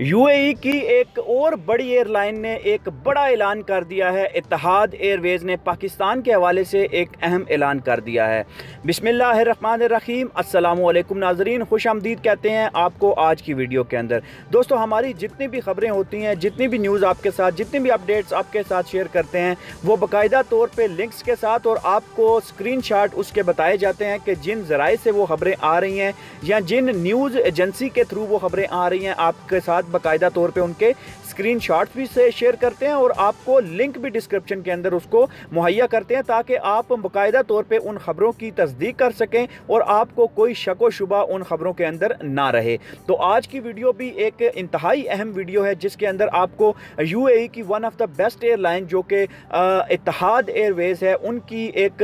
UAE की एक और बड़ी एयरलाइन ने एक बड़ा ऐलान कर दिया है। इत्तेहाद एयरवेज़ ने पाकिस्तान के हवाले से एक अहम ऐलान कर दिया है। बिस्मिल्लाहिर्रहमानिर्रहीम, अस्सलामुअलैकुम नाज़रीन, खुश आमदीद कहते हैं आपको आज की वीडियो के अंदर। दोस्तों, हमारी जितनी भी खबरें होती हैं, जितनी भी न्यूज़ आपके साथ, जितनी भी अपडेट्स आपके साथ शेयर करते हैं, वो बाकायदा तौर पर लिंक्स के साथ और आपको स्क्रीनशॉट उसके बताए जाते हैं कि जिन ज़राए से वो खबरें आ रही हैं या जिन न्यूज़ एजेंसी के थ्रू वो खबरें आ रही हैं, आपके साथ बाकायदा तौर पे उनके स्क्रीनशॉट्स भी से शेयर करते हैं और आपको लिंक भी डिस्क्रिप्शन के अंदर उसको मुहैया करते हैं ताकि आप बाकायदा तौर पे उन खबरों की तस्दीक कर सकें और आपको कोई शक व शुबा उन खबरों के अंदर ना रहे। तो आज की वीडियो भी एक इंतहाई अहम वीडियो है जिसके अंदर आपको यूएई की one of the best airline जो कि इत्तेहाद एयरवेज़ है, उनकी एक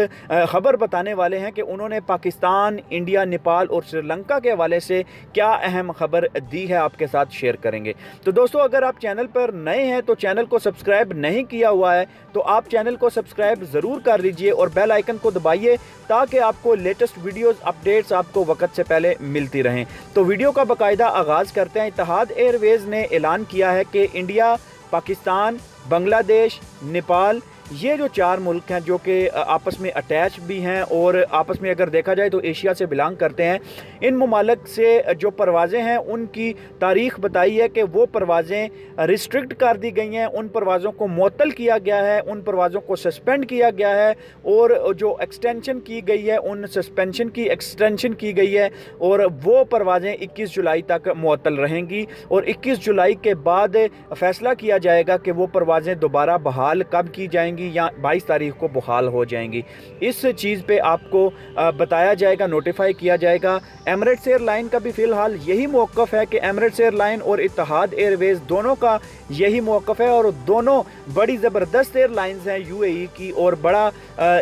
खबर बताने वाले हैं कि उन्होंने पाकिस्तान, इंडिया, नेपाल और श्रीलंका के हवाले से क्या अहम खबर दी है, आपके साथ शेयर करेंगे। तो दोस्तों, अगर आप चैनल पर नए हैं तो चैनल को सब्सक्राइब नहीं किया हुआ है तो आप चैनल को सब्सक्राइब ज़रूर कर लीजिए और बेल आइकन को दबाइए ताकि आपको लेटेस्ट वीडियोस अपडेट्स आपको वक्त से पहले मिलती रहें। तो वीडियो का बाकायदा आगाज़ करते हैं। इत्तेहाद एयरवेज़ ने ऐलान किया है कि इंडिया, पाकिस्तान, बांग्लादेश, नेपाल, ये जो चार मुल्क हैं जो कि आपस में अटैच भी हैं और आपस में अगर देखा जाए तो एशिया से बिलोंग करते हैं, इन ममालिक से जो परवाज़ें हैं उनकी तारीख़ बताई है कि वो परवाज़ें रिस्ट्रिक्ट कर दी गई हैं, उन परवाज़ों को मुअत्तल किया गया है, उन परवाज़ों को सस्पेंड किया गया है और जो एक्सटेंशन की गई है उन सस्पेंशन की एक्सटेंशन की गई है और वो परवाज़ें 21 जुलाई तक मुअत्तल रहेंगी और 21 जुलाई के बाद फ़ैसला किया जाएगा कि वो परवाज़ें दोबारा बहाल कब की जाएंगी या 22 तारीख को बहाल हो जाएंगी। इस चीज़ पे आपको बताया जाएगा, नोटिफाई किया जाएगा। एमिरेट्स एयरलाइन का भी फ़िलहाल यही मौक़िफ़ है कि एमिरेट्स एयरलाइन और इत्तेहाद एयरवेज़ दोनों का यही मौक़िफ़ है और दोनों बड़ी ज़बरदस्त एयरलाइंस हैं यूएई की और बड़ा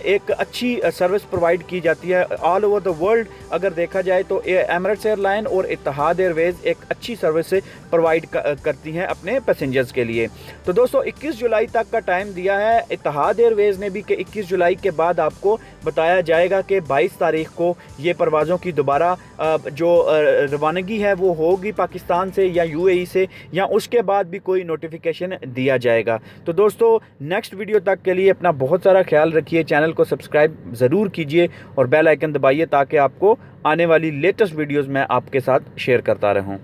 एक अच्छी सर्विस प्रोवाइड की जाती है ऑल ओवर द वर्ल्ड। अगर देखा जाए तो एमिरेट्स एयरलाइन और इत्तेहाद एयरवेज़ एक अच्छी सर्विस प्रोवाइड करती हैं अपने पैसेंजर्स के लिए। तो दोस्तों, 21 जुलाई तक का टाइम दिया है इत्तेहाद एयरवेज़ ने भी कि 21 जुलाई के बाद आपको बताया जाएगा कि 22 तारीख को ये परवाज़ों की दोबारा जो रवानगी है वो होगी पाकिस्तान से या यूएई से, या उसके बाद भी कोई नोटिफिकेशन दिया जाएगा। तो दोस्तों, नेक्स्ट वीडियो तक के लिए अपना बहुत सारा ख्याल रखिए, चैनल को सब्सक्राइब ज़रूर कीजिए और बेल आइकन दबाइए ताकि आपको आने वाली लेटेस्ट वीडियोज़ मैं आपके साथ शेयर करता रहूँ।